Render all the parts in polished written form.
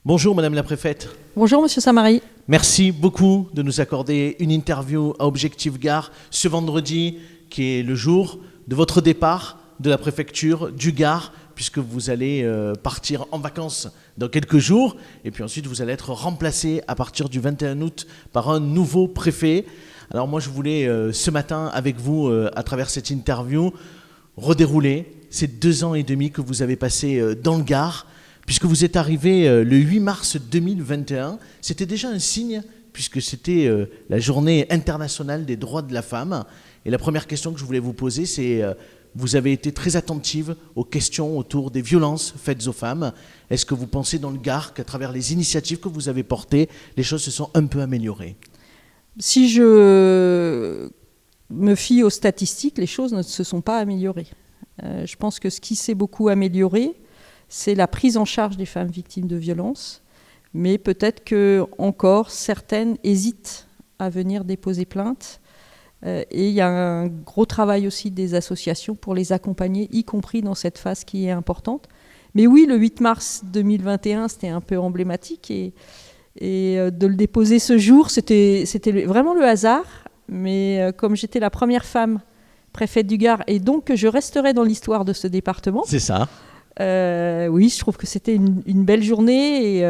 Bonjour Madame la Préfète. Bonjour Monsieur Samary. Merci beaucoup de nous accorder une interview à Objectif Gard ce vendredi qui est le jour de votre départ de la préfecture du Gard puisque vous allez partir en vacances dans quelques jours et puis ensuite vous allez être remplacé à partir du 21 août par un nouveau préfet. Alors moi je voulais ce matin avec vous à travers cette interview redérouler ces 2 ans et demi que vous avez passé dans le Gard. Puisque vous êtes arrivé le 8 mars 2021, c'était déjà un signe, puisque c'était la journée internationale des droits de la femme. Et la première question que je voulais vous poser, c'est, vous avez été très attentive aux questions autour des violences faites aux femmes. Est-ce que vous pensez dans le Gard qu'à travers les initiatives que vous avez portées, les choses se sont un peu améliorées ? Si je me fie aux statistiques, les choses ne se sont pas améliorées. Je pense que ce qui s'est beaucoup amélioré, c'est la prise en charge des femmes victimes de violences, mais peut-être que encore certaines hésitent à venir déposer plainte. Et il y a un gros travail aussi des associations pour les accompagner, y compris dans cette phase qui est importante. Mais oui, le 8 mars 2021, c'était un peu emblématique et de le déposer ce jour, c'était vraiment le hasard. Mais comme j'étais la première femme préfète du Gard et donc que je resterai dans l'histoire de ce département. C'est ça. Oui, je trouve que c'était une belle journée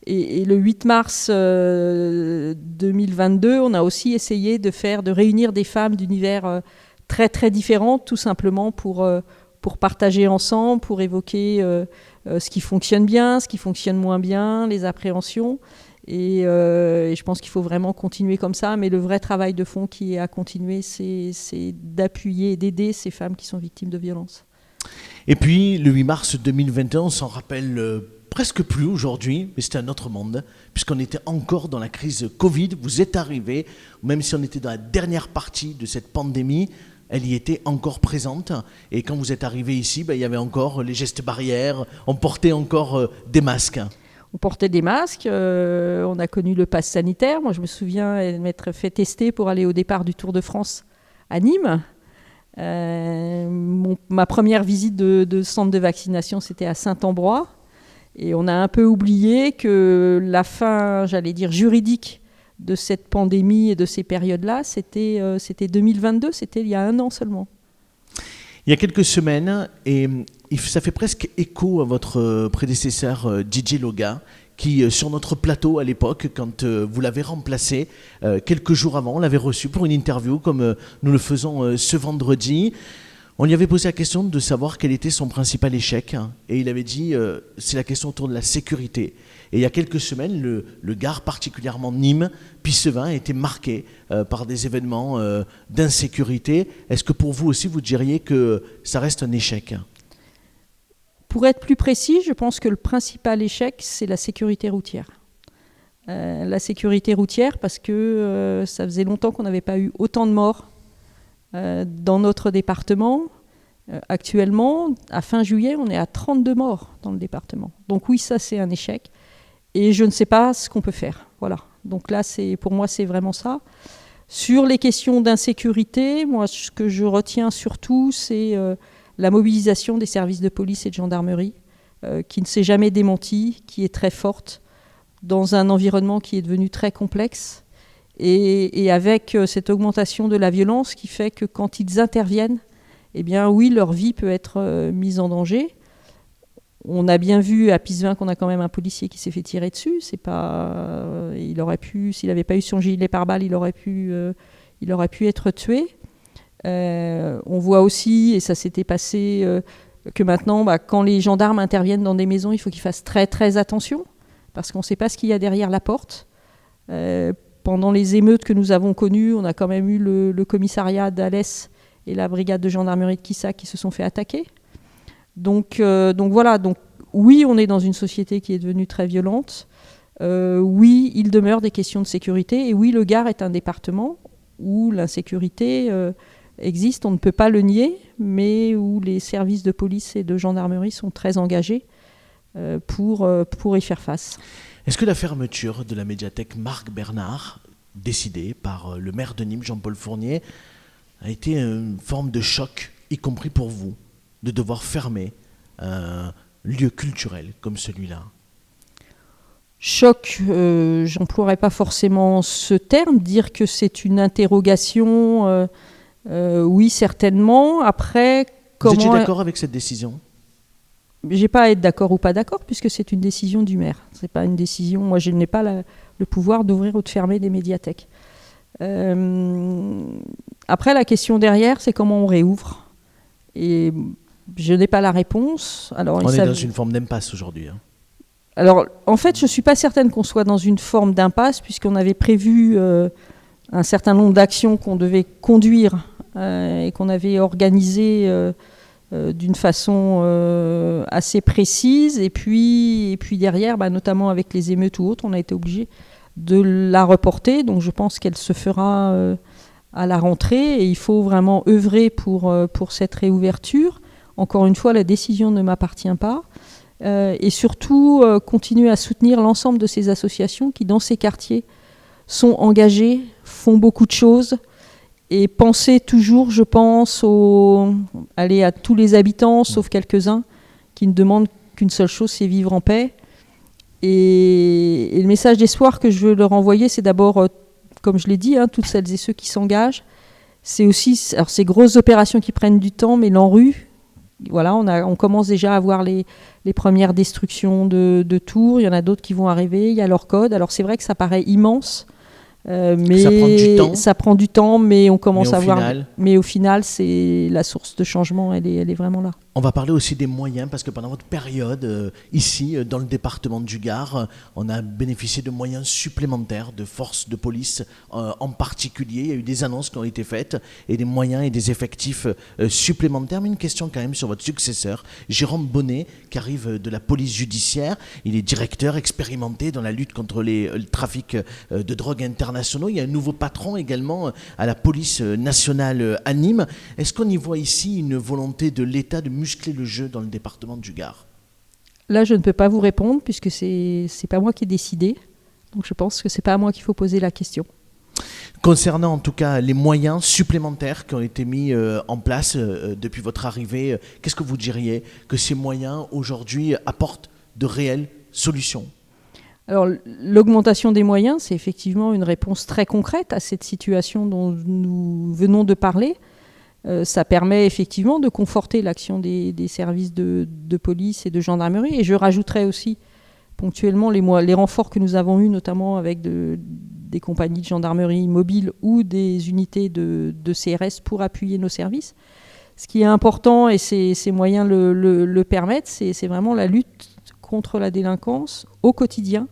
et le 8 mars 2022, on a aussi essayé de réunir des femmes d'univers très très différents, tout simplement pour partager ensemble, pour évoquer ce qui fonctionne bien, ce qui fonctionne moins bien, les appréhensions. Et je pense qu'il faut vraiment continuer comme ça, mais le vrai travail de fond qui est à continuer, c'est d'appuyer et d'aider ces femmes qui sont victimes de violences. Et puis, le 8 mars 2021, on s'en rappelle presque plus aujourd'hui, mais c'était un autre monde, puisqu'on était encore dans la crise Covid. Vous êtes arrivé, même si on était dans la dernière partie de cette pandémie, elle y était encore présente. Et quand vous êtes arrivé ici, il y avait encore les gestes barrières, on portait encore des masques. On portait des masques, on a connu le pass sanitaire. Moi, je me souviens m'être fait tester pour aller au départ du Tour de France à Nîmes. Ma première visite de centre de vaccination, c'était à Saint-Ambrois. Et on a un peu oublié que la fin, j'allais dire, juridique de cette pandémie et de ces périodes-là, c'était 2022, c'était il y a 1 an seulement. Il y a quelques semaines, et ça fait presque écho à votre prédécesseur Didier Loga, qui, sur notre plateau à l'époque, quand vous l'avez remplacé, quelques jours avant, on l'avait reçu pour une interview, comme nous le faisons ce vendredi. On lui avait posé la question de savoir quel était son principal échec, et il avait dit c'est la question autour de la sécurité. Et il y a quelques semaines, le Gard, particulièrement Nîmes, Pissevin, a été marqué par des événements d'insécurité. Est-ce que pour vous aussi, vous diriez que ça reste un échec ? Pour être plus précis, je pense que le principal échec, c'est la sécurité routière. La sécurité routière, parce que ça faisait longtemps qu'on n'avait pas eu autant de morts dans notre département. Actuellement, à fin juillet, on est à 32 morts dans le département. Donc oui, ça, c'est un échec. Et je ne sais pas ce qu'on peut faire. Voilà. Donc là, pour moi, c'est vraiment ça. Sur les questions d'insécurité, moi, ce que je retiens surtout, c'est la mobilisation des services de police et de gendarmerie, qui ne s'est jamais démentie, qui est très forte, dans un environnement qui est devenu très complexe, et avec cette augmentation de la violence qui fait que quand ils interviennent, eh bien oui, leur vie peut être mise en danger. On a bien vu à Pissevin qu'on a quand même un policier qui s'est fait tirer dessus. C'est pas, il aurait pu, s'il n'avait pas eu son gilet pare-balles, il aurait pu être tué. On voit aussi, et ça s'était passé, que maintenant, quand les gendarmes interviennent dans des maisons, il faut qu'ils fassent très très attention, parce qu'on ne sait pas ce qu'il y a derrière la porte. Pendant les émeutes que nous avons connues, on a quand même eu le commissariat d'Alès et la brigade de gendarmerie de Quissac qui se sont fait attaquer. Donc voilà, donc oui, on est dans une société qui est devenue très violente. Oui, il demeure des questions de sécurité. Et oui, le Gard est un département où l'insécurité existe, on ne peut pas le nier, mais où les services de police et de gendarmerie sont très engagés pour y faire face. Est-ce que la fermeture de la médiathèque Marc Bernard, décidée par le maire de Nîmes, Jean-Paul Fournier, a été une forme de choc, y compris pour vous, de devoir fermer un lieu culturel comme celui-là ? Choc, j'emploierais pas forcément ce terme. Dire que c'est une interrogation, oui, certainement. Après, Vous étiez d'accord avec cette décision ? J'ai pas à être d'accord ou pas d'accord, puisque c'est une décision du maire. C'est pas une décision. Moi, je n'ai pas le pouvoir d'ouvrir ou de fermer des médiathèques. Après, la question derrière, c'est comment on réouvre. Et je n'ai pas la réponse. Alors, on est dans une forme d'impasse aujourd'hui. Hein. Alors, en fait, je ne suis pas certaine qu'on soit dans une forme d'impasse, puisqu'on avait prévu un certain nombre d'actions qu'on devait conduire et qu'on avait organisées d'une façon assez précise. Et puis derrière, notamment avec les émeutes ou autres, on a été obligé de la reporter. Donc, je pense qu'elle se fera à la rentrée. Et il faut vraiment œuvrer pour cette réouverture. Encore une fois, la décision ne m'appartient pas. Et surtout continuer à soutenir l'ensemble de ces associations qui, dans ces quartiers, sont engagées, font beaucoup de choses, et penser toujours, je pense, à tous les habitants, sauf quelques-uns, qui ne demandent qu'une seule chose, c'est vivre en paix. Et le message d'espoir que je veux leur envoyer, c'est d'abord, comme je l'ai dit, toutes celles et ceux qui s'engagent. C'est aussi ces grosses opérations qui prennent du temps, mais l'ANRU, voilà, on commence déjà à voir les premières destructions de tours. Il y en a d'autres qui vont arriver. Il y a leur code. Alors c'est vrai que ça paraît immense, mais ça prend du temps. Mais on commence à voir. Mais au final, c'est la source de changement. Elle est vraiment là. On va parler aussi des moyens, parce que pendant votre période, ici, dans le département du Gard, on a bénéficié de moyens supplémentaires, de forces de police en particulier. Il y a eu des annonces qui ont été faites, et des moyens et des effectifs supplémentaires. Mais une question quand même sur votre successeur, Jérôme Bonnet, qui arrive de la police judiciaire. Il est directeur expérimenté dans la lutte contre le trafic de drogue internationaux. Il y a un nouveau patron également à la police nationale à Nîmes. Est-ce qu'on y voit ici une volonté de l'État de muscler le jeu dans le département du Gard? Là, je ne peux pas vous répondre puisque c'est pas moi qui ai décidé. Donc je pense que c'est pas à moi qu'il faut poser la question. Concernant en tout cas les moyens supplémentaires qui ont été mis en place depuis votre arrivée, qu'est-ce que vous diriez que ces moyens aujourd'hui apportent de réelles solutions? Alors l'augmentation des moyens, c'est effectivement une réponse très concrète à cette situation dont nous venons de parler. Ça permet effectivement de conforter l'action des services de police et de gendarmerie. Et je rajouterais aussi ponctuellement les renforts que nous avons eus, notamment avec des compagnies de gendarmerie mobile ou des unités de CRS pour appuyer nos services. Ce qui est important, et ces moyens le permettent, c'est vraiment la lutte contre la délinquance au quotidien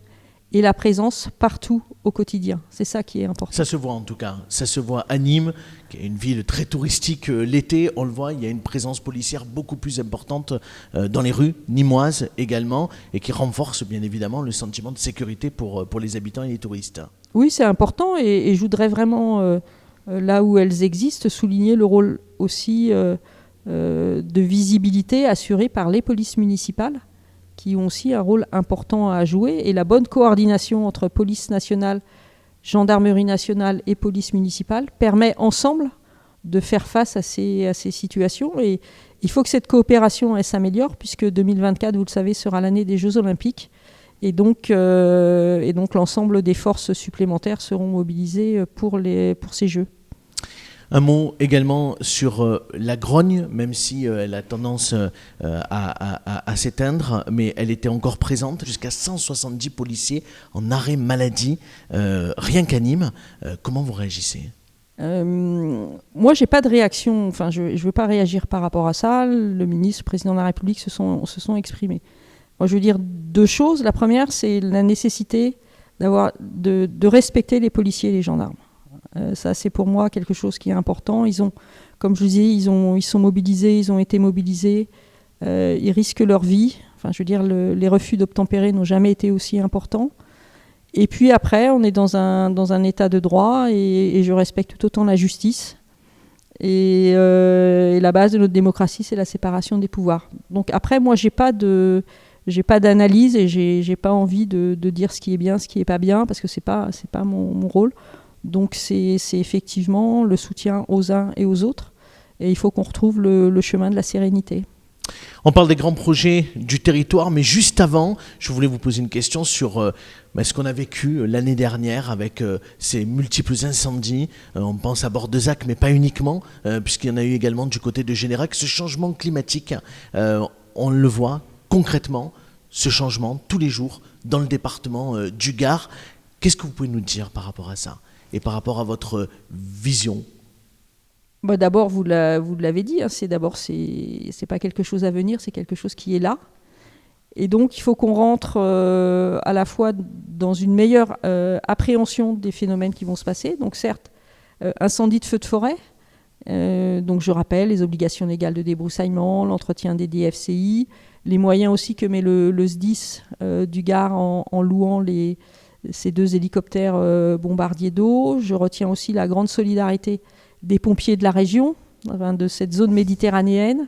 et la présence partout au quotidien. C'est ça qui est important. Ça se voit en tout cas. Ça se voit à Nîmes, qui est une ville très touristique l'été. On le voit, il y a une présence policière beaucoup plus importante dans les rues nîmoises également, et qui renforce bien évidemment le sentiment de sécurité pour les habitants et les touristes. Oui, c'est important, et je voudrais vraiment, là où elles existent, souligner le rôle aussi de visibilité assuré par les polices municipales, qui ont aussi un rôle important à jouer, et la bonne coordination entre police nationale, gendarmerie nationale et police municipale permet ensemble de faire face à ces situations. Et il faut que cette coopération elle s'améliore, puisque 2024, vous le savez, sera l'année des Jeux Olympiques, et donc l'ensemble des forces supplémentaires seront mobilisées pour ces Jeux. Un mot également sur la grogne, même si elle a tendance à s'éteindre, mais elle était encore présente, jusqu'à 170 policiers en arrêt maladie, rien qu'à Nîmes. Comment vous réagissez ? Moi, j'ai pas de réaction, enfin, je ne veux pas réagir par rapport à ça. Le ministre, le président de la République se sont exprimés. Moi, je veux dire deux choses. La première, c'est la nécessité de respecter les policiers et les gendarmes. Ça, c'est pour moi quelque chose qui est important. Ils ont, comme je vous disais, ils sont mobilisés, ils ont été mobilisés, ils risquent leur vie. Enfin, je veux dire, les refus d'obtempérer n'ont jamais été aussi importants. Et puis après, on est dans un état de droit, et je respecte tout autant la justice. Et la base de notre démocratie, c'est la séparation des pouvoirs. Donc après, moi, j'ai pas d'analyse, et j'ai pas envie de dire ce qui est bien, ce qui est pas bien, parce que c'est pas mon rôle. Donc c'est effectivement le soutien aux uns et aux autres, et il faut qu'on retrouve le chemin de la sérénité. On parle des grands projets du territoire, mais juste avant, je voulais vous poser une question sur ce qu'on a vécu l'année dernière avec ces multiples incendies. On pense à Bordezac, mais pas uniquement, puisqu'il y en a eu également du côté de Générac. Ce changement climatique, on le voit concrètement, ce changement, tous les jours, dans le département du Gard. Qu'est-ce que vous pouvez nous dire par rapport à ça et par rapport à votre vision ? D'abord, vous l'avez dit, hein, c'est pas quelque chose à venir, c'est quelque chose qui est là. Et donc, il faut qu'on rentre à la fois dans une meilleure appréhension des phénomènes qui vont se passer. Donc, certes, incendie de feux de forêt. Donc, je rappelle les obligations légales de débroussaillement, l'entretien des DFCI, les moyens aussi que met le SDIS du Gard en louant ces 2 hélicoptères bombardiers d'eau. Je retiens aussi la grande solidarité des pompiers de la région, de cette zone méditerranéenne.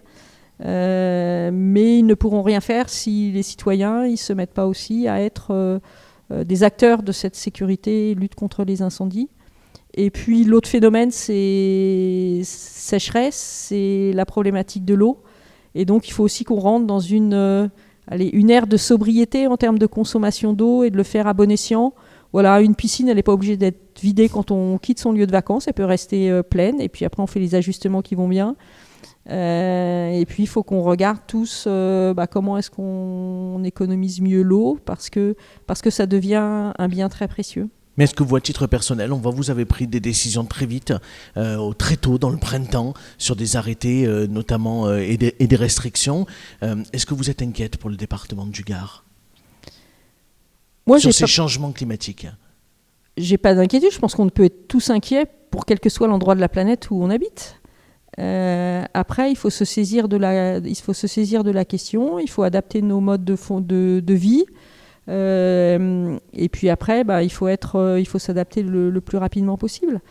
Mais ils ne pourront rien faire si les citoyens ne se mettent pas aussi à être des acteurs de cette sécurité et lutte contre les incendies. Et puis l'autre phénomène, c'est sécheresse, c'est la problématique de l'eau. Et donc il faut aussi qu'on rentre dans une ère de sobriété en termes de consommation d'eau et de le faire à bon escient. Voilà, une piscine, elle n'est pas obligée d'être vidée quand on quitte son lieu de vacances, elle peut rester pleine, et puis après on fait les ajustements qui vont bien. Et puis il faut qu'on regarde tous comment est-ce qu'on économise mieux l'eau, parce que ça devient un bien très précieux. Mais est-ce que vous, à titre personnel, vous avez pris des décisions très vite, très tôt dans le printemps, sur des arrêtés notamment et des restrictions. Est-ce que vous êtes inquiète pour le département du Gard ? Moi, sur ces changements climatiques? J'ai pas d'inquiétude. Je pense qu'on peut être tous inquiets pour quel que soit l'endroit de la planète où on habite. Après, il faut se saisir de la question. Il faut adapter nos modes de vie. Et puis après, il faut s'adapter le plus rapidement possible.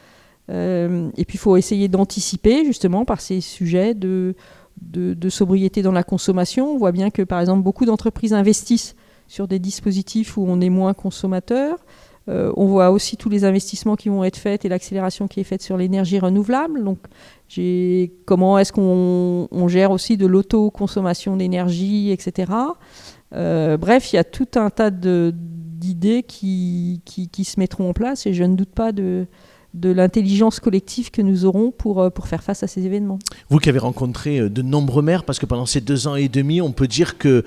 Et puis, il faut essayer d'anticiper justement par ces sujets de sobriété dans la consommation. On voit bien que, par exemple, beaucoup d'entreprises investissent sur des dispositifs où on est moins consommateur. On voit aussi tous les investissements qui vont être faits et l'accélération qui est faite sur l'énergie renouvelable. Donc, comment est-ce qu'on gère aussi de l'autoconsommation d'énergie, etc. Bref, il y a tout un tas d'idées qui se mettront en place et je ne doute pas de l'intelligence collective que nous aurons pour faire face à ces événements. Vous qui avez rencontré de nombreux maires, parce que pendant ces 2 ans et demi, on peut dire que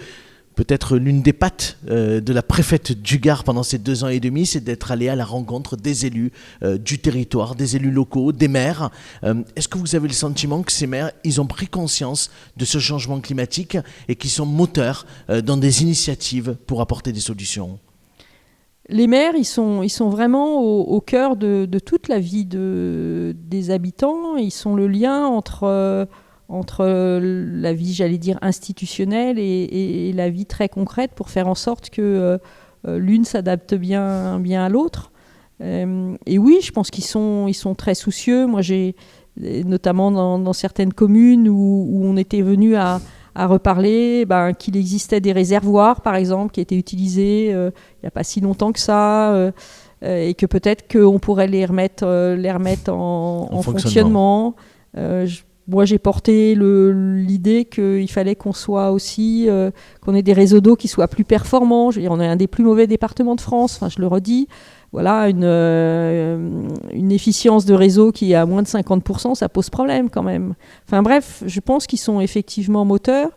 peut-être l'une des pattes de la préfète du Gard pendant ces 2 ans et demi, c'est d'être allée à la rencontre des élus du territoire, des élus locaux, des maires. Est-ce que vous avez le sentiment que ces maires, ils ont pris conscience de ce changement climatique et qu'ils sont moteurs dans des initiatives pour apporter des solutions ? Les maires, ils sont vraiment au cœur de toute la vie des habitants. Ils sont le lien entre la vie, j'allais dire, institutionnelle et la vie très concrète pour faire en sorte que l'une s'adapte bien à l'autre. Et oui, je pense qu'ils sont très soucieux. Moi, j'ai notamment dans certaines communes où on était venu à reparler qu'il existait des réservoirs, par exemple, qui étaient utilisés il n'y a pas si longtemps que ça, et que peut-être qu'on pourrait les remettre en fonctionnement. Moi, j'ai porté l'idée qu'il fallait qu'on soit aussi, qu'on ait des réseaux d'eau qui soient plus performants. Je veux dire, on est un des plus mauvais départements de France, je le redis. Voilà, une efficience de réseau qui est à moins de 50%, ça pose problème quand même. Enfin bref, je pense qu'ils sont effectivement moteurs.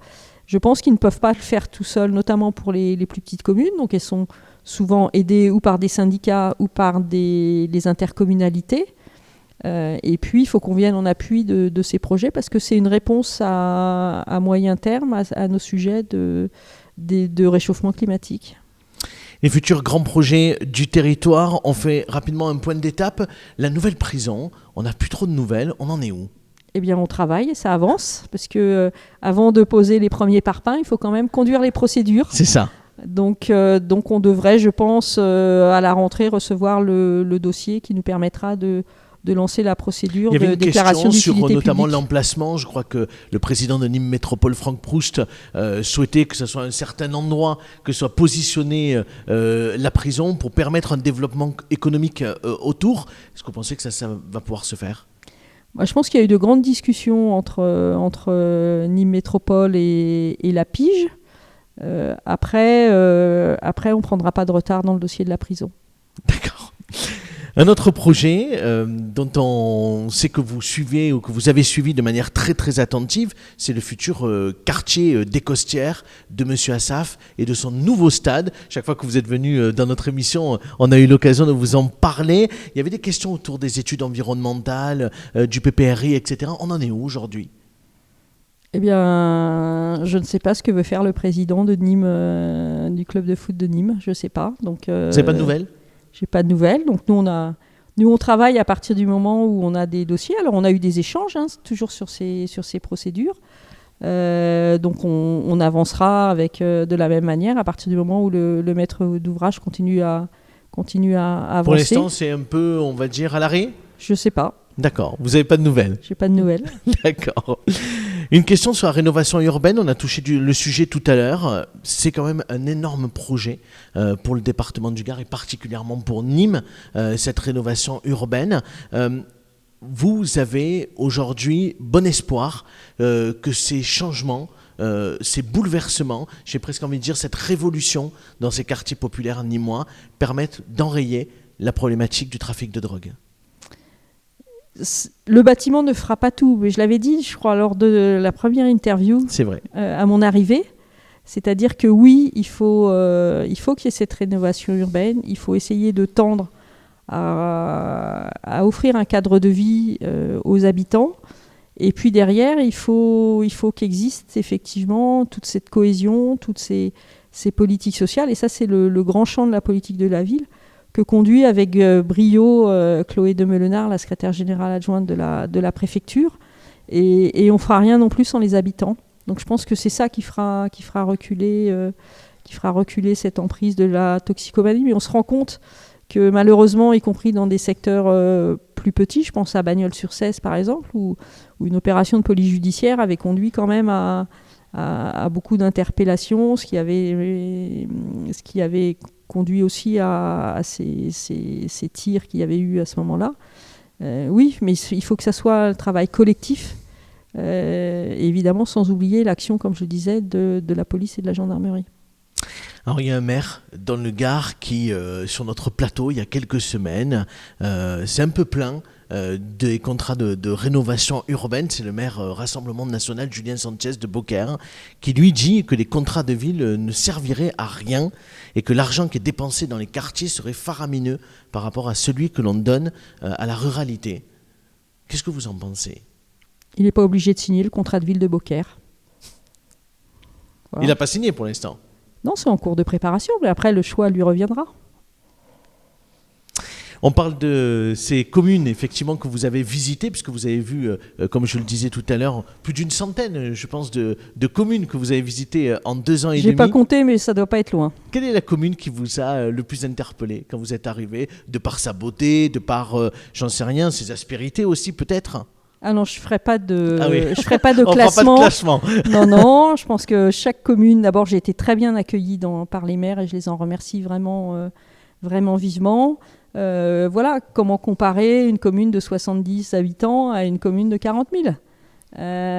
Je pense qu'ils ne peuvent pas le faire tout seuls, notamment pour les plus petites communes. Donc elles sont souvent aidées ou par des syndicats ou par des intercommunalités. Et puis, il faut qu'on vienne en appui de ces projets parce que c'est une réponse à moyen terme à nos sujets de réchauffement climatique. Les futurs grands projets du territoire, on fait rapidement un point d'étape. La nouvelle prison, on n'a plus trop de nouvelles, on en est où ? Eh bien, on travaille, ça avance, parce que avant de poser les premiers parpaings, il faut quand même conduire les procédures. C'est ça. Donc on devrait, je pense, à la rentrée, recevoir le dossier qui nous permettra de lancer la procédure de déclaration d'utilité publique. Il y avait une question sur notamment l'emplacement. Je crois que le président de Nîmes Métropole, Franck Proust, souhaitait que ce soit un certain endroit, que soit positionnée la prison pour permettre un développement économique autour. Est-ce que vous pensez que ça va pouvoir se faire ? Je pense qu'il y a eu de grandes discussions entre Nîmes Métropole et la Pige. Après, on ne prendra pas de retard dans le dossier de la prison. D'accord. Un autre projet dont on sait que vous suivez ou que vous avez suivi de manière très très attentive, c'est le futur quartier des Costières de Monsieur Assaf et de son nouveau stade. Chaque fois que vous êtes venu dans notre émission, on a eu l'occasion de vous en parler. Il y avait des questions autour des études environnementales, du PPRI, etc. On en est où aujourd'hui ? Eh bien, je ne sais pas ce que veut faire le président de Nîmes, du club de foot de Nîmes. Je ne sais pas. Donc, vous n'avez pas de nouvelles ? J'ai pas de nouvelles. Donc nous on travaille à partir du moment où on a des dossiers. Alors on a eu des échanges, toujours sur ces procédures. Donc on avancera de la même manière à partir du moment où le maître d'ouvrage continue à avancer. Pour l'instant, c'est un peu, on va dire, à l'arrêt ? Je sais pas. D'accord. Vous n'avez pas de nouvelles ? J'ai pas de nouvelles. D'accord. Une question sur la rénovation urbaine. On a touché le sujet tout à l'heure. C'est quand même un énorme projet pour le département du Gard et particulièrement pour Nîmes, cette rénovation urbaine. Vous avez aujourd'hui bon espoir que ces changements, ces bouleversements, j'ai presque envie de dire cette révolution dans ces quartiers populaires nîmois permettent d'enrayer la problématique du trafic de drogue. Le bâtiment ne fera pas tout, mais je l'avais dit, je crois, lors de la première interview. C'est vrai. À mon arrivée. C'est-à-dire que oui, il faut qu'il y ait cette rénovation urbaine, il faut essayer de tendre à offrir un cadre de vie aux habitants. Et puis derrière, il faut qu'existe effectivement toute cette cohésion, toutes ces politiques sociales. Et ça, c'est le grand champ de la politique de la ville, que conduit avec brio Chloé Demelenard, la secrétaire générale adjointe de la préfecture. Et on ne fera rien non plus sans les habitants. Donc je pense que c'est ça qui fera reculer cette emprise de la toxicomanie. Mais on se rend compte que malheureusement, y compris dans des secteurs plus petits, je pense à Bagnols-sur-Cèze par exemple, où une opération de police judiciaire avait conduit quand même à beaucoup d'interpellations, ce qui avait conduit aussi à ces tirs qu'il y avait eu à ce moment-là. Oui, mais il faut que ça soit un travail collectif, évidemment sans oublier l'action, comme je le disais, de la police et de la gendarmerie. Alors il y a un maire dans le Gard qui, sur notre plateau, il y a quelques semaines, c'est un peu plein des contrats de rénovation urbaine. C'est le maire Rassemblement National, Julien Sanchez de Beaucaire, qui lui dit que les contrats de ville ne serviraient à rien et que l'argent qui est dépensé dans les quartiers serait faramineux par rapport à celui que l'on donne à la ruralité. Qu'est-ce que vous en pensez ? Il n'est pas obligé de signer le contrat de ville de Beaucaire. Voilà. Il n'a pas signé pour l'instant ? Non, c'est en cours de préparation, mais après le choix lui reviendra. On parle de ces communes, effectivement, que vous avez visitées, puisque vous avez vu, comme je le disais tout à l'heure, plus d'une centaine, je pense, de communes que vous avez visitées en 2 ans et demi. J'ai pas compté, mais ça doit pas être loin. Quelle est la commune qui vous a le plus interpellé quand vous êtes arrivé, de par sa beauté, de par, j'en sais rien, ses aspérités aussi peut-être ? Ah non, je ferai pas de, je ferai pas de on classement. Prend pas de classement. Non, je pense que chaque commune, d'abord, j'ai été très bien accueillie par les maires et je les en remercie vraiment, vraiment vivement. Voilà, comment comparer une commune de 70 habitants à une commune de 40 000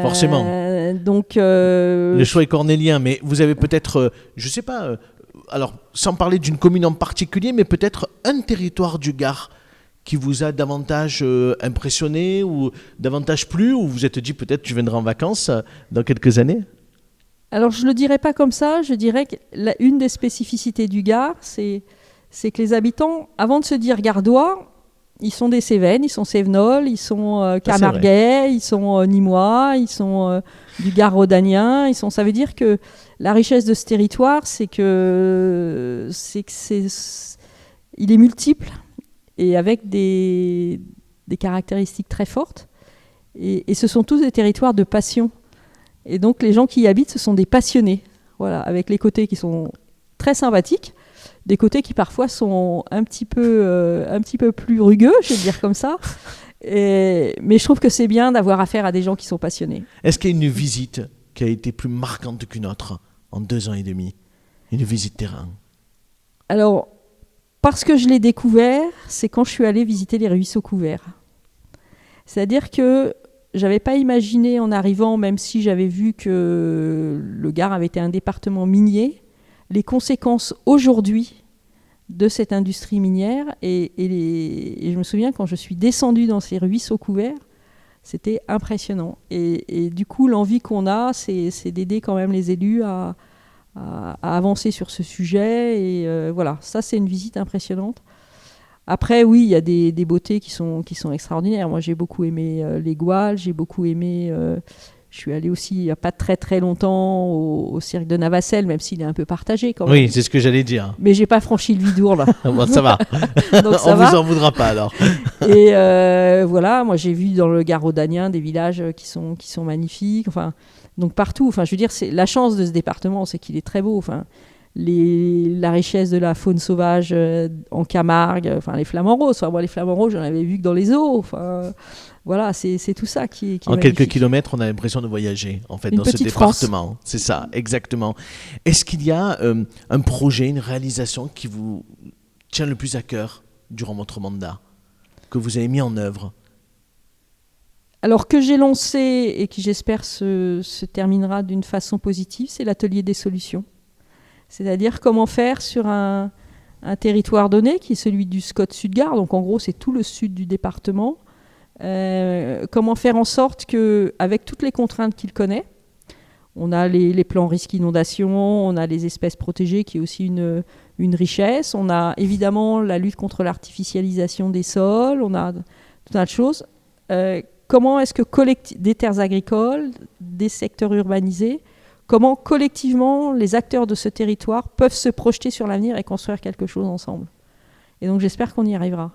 Forcément. Donc, le choix est cornélien, mais vous avez peut-être, je sais pas, alors sans parler d'une commune en particulier, mais peut-être un territoire du Gard qui vous a davantage impressionné ou davantage plu, ou vous êtes dit peut-être tu viendras en vacances dans quelques années ? Alors je ne le dirais pas comme ça, je dirais qu'une des spécificités du Gard, c'est que les habitants, avant de se dire gardois, ils sont des Cévennes, ils sont Cévenols, ils sont Camarguais, ils sont Nîmois, ils sont du Gard rhodanien. Ça veut dire que la richesse de ce territoire, il est multiple et avec des caractéristiques très fortes. Et ce sont tous des territoires de passion. Et donc les gens qui y habitent, ce sont des passionnés. Voilà, avec les côtés qui sont très sympathiques, des côtés qui parfois sont un petit peu plus rugueux, je vais dire comme ça. Mais je trouve que c'est bien d'avoir affaire à des gens qui sont passionnés. Est-ce qu'il y a une visite qui a été plus marquante qu'une autre en 2 ans et demi ? Une visite terrain ? Alors, parce que je l'ai découvert, c'est quand je suis allée visiter les ruisseaux couverts. C'est-à-dire que j'avais pas imaginé en arrivant, même si j'avais vu que le Gard avait été un département minier, les conséquences aujourd'hui de cette industrie minière. Et je me souviens quand je suis descendue dans ces ruisseaux couverts, c'était impressionnant. Et du coup, l'envie qu'on a, c'est d'aider quand même les élus à avancer sur ce sujet. Et voilà, ça c'est une visite impressionnante. Après, oui, il y a des beautés qui sont extraordinaires. Moi, j'ai beaucoup aimé les Gouales, j'ai beaucoup aimé... je suis allée aussi, il n'y a pas très très longtemps, au cirque de Navacelle, même s'il est un peu partagé quand même. Oui, c'est ce que j'allais dire. Mais j'ai pas franchi le Vidour, là. Bon, ça va. Donc, ça On va. vous en voudra pas, alors. Et voilà, moi, j'ai vu dans le Gard rhodanien des villages qui sont magnifiques. Enfin, donc partout. Enfin, je veux dire, c'est la chance de ce département, c'est qu'il est très beau. Enfin, la richesse de la faune sauvage en Camargue, enfin les flamants roses. Enfin, moi, les flamants roses, j'en avais vu que dans les eaux. Enfin, voilà, c'est tout ça qui est en magnifique. quelques kilomètres, on a l'impression de voyager, en fait, Une dans ce petite département. France. C'est ça, exactement. Est-ce qu'il y a un projet, une réalisation qui vous tient le plus à cœur durant votre mandat, que vous avez mis en œuvre? Alors que j'ai lancé et qui j'espère se terminera d'une façon positive, c'est l'atelier des solutions. C'est-à-dire comment faire sur un territoire donné, qui est celui du Scott Sud-Gard, donc en gros c'est tout le sud du département, comment faire en sorte qu'avec toutes les contraintes qu'il connaît, on a les plans risques inondation, on a les espèces protégées qui est aussi une richesse, on a évidemment la lutte contre l'artificialisation des sols, on a tout un tas de choses. Comment est-ce que des terres agricoles, des secteurs urbanisés, comment collectivement les acteurs de ce territoire peuvent se projeter sur l'avenir et construire quelque chose ensemble. Et donc j'espère qu'on y arrivera.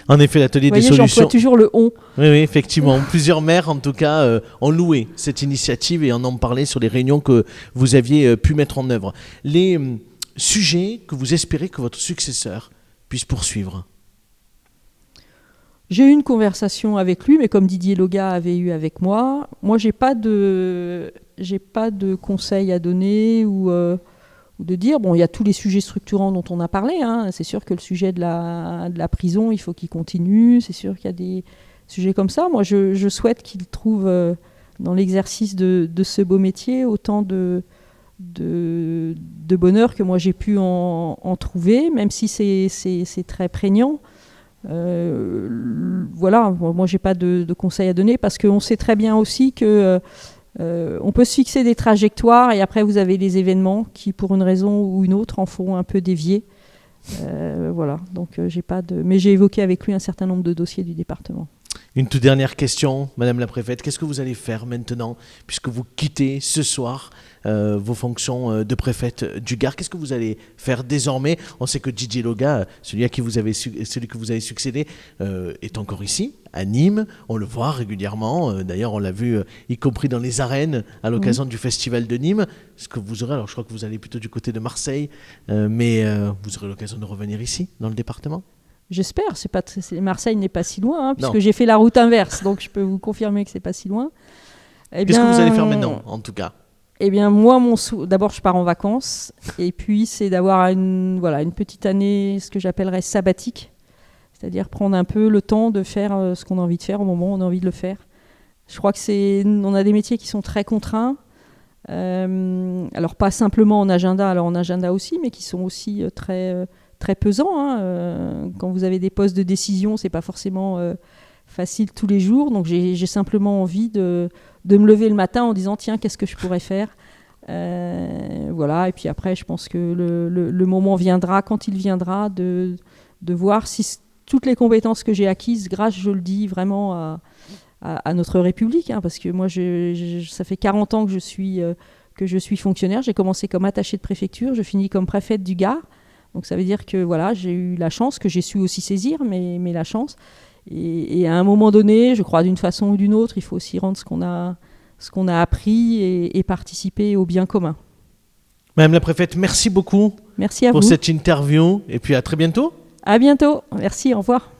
En effet, l'atelier des solutions... solutions... j'emploie toujours le « on ». Oui, effectivement. Plusieurs maires, en tout cas, ont loué cette initiative et en ont parlé sur les réunions que vous aviez pu mettre en œuvre. Les sujets que vous espérez que votre successeur puisse poursuivre? J'ai eu une conversation avec lui, mais comme Didier Loga avait eu avec moi, j'ai pas de conseils à donner ou de dire, bon, il y a tous les sujets structurants dont on a parlé, hein. C'est sûr que le sujet de la prison, il faut qu'il continue, c'est sûr qu'il y a des sujets comme ça. Moi, je souhaite qu'il trouve dans l'exercice de ce beau métier autant de bonheur que moi j'ai pu en trouver, même si c'est très prégnant. Voilà, moi j'ai pas de conseils à donner parce qu'on sait très bien aussi que on peut se fixer des trajectoires et après vous avez les événements qui pour une raison ou une autre en font un peu dévier. Voilà, donc mais j'ai évoqué avec lui un certain nombre de dossiers du département. Une toute dernière question, Madame la Préfète. Qu'est-ce que vous allez faire maintenant, puisque vous quittez ce soir vos fonctions de préfète du Gard? Qu'est-ce que vous allez faire désormais? On sait que Didier Loga, celui que vous avez succédé, est encore ici, à Nîmes. On le voit régulièrement. D'ailleurs, on l'a vu, y compris dans les arènes, à l'occasion du Festival de Nîmes. Ce que vous aurez, alors je crois que vous allez plutôt du côté de Marseille, mais vous aurez l'occasion de revenir ici, dans le département? J'espère. Marseille n'est pas si loin, hein, puisque j'ai fait la route inverse, donc je peux vous confirmer que c'est pas si loin. Qu'est-ce que vous allez faire maintenant, en tout cas? Eh bien, moi, d'abord, je pars en vacances, et puis c'est d'avoir une petite année, ce que j'appellerais sabbatique, c'est-à-dire prendre un peu le temps de faire ce qu'on a envie de faire au moment où on a envie de le faire. Je crois que on a des métiers qui sont très contraints, alors pas simplement en agenda aussi, mais qui sont aussi très pesant, hein. Quand vous avez des postes de décision, c'est pas forcément facile tous les jours. Donc j'ai simplement envie de me lever le matin en disant tiens, qu'est-ce que je pourrais faire, voilà. Et puis après, je pense que le moment viendra, quand il viendra, de voir si toutes les compétences que j'ai acquises, grâce, je le dis vraiment à notre République, hein, parce que moi, ça fait 40 ans que je suis fonctionnaire. J'ai commencé comme attachée de préfecture, je finis comme préfète du Gard. Donc ça veut dire que voilà, j'ai eu la chance, que j'ai su aussi saisir, mais la chance. Et à un moment donné, je crois d'une façon ou d'une autre, il faut aussi rendre ce qu'on a appris et participer au bien commun. Madame la Préfète, merci beaucoup. Merci à vous. Pour cette interview et puis à très bientôt. À bientôt. Merci, au revoir.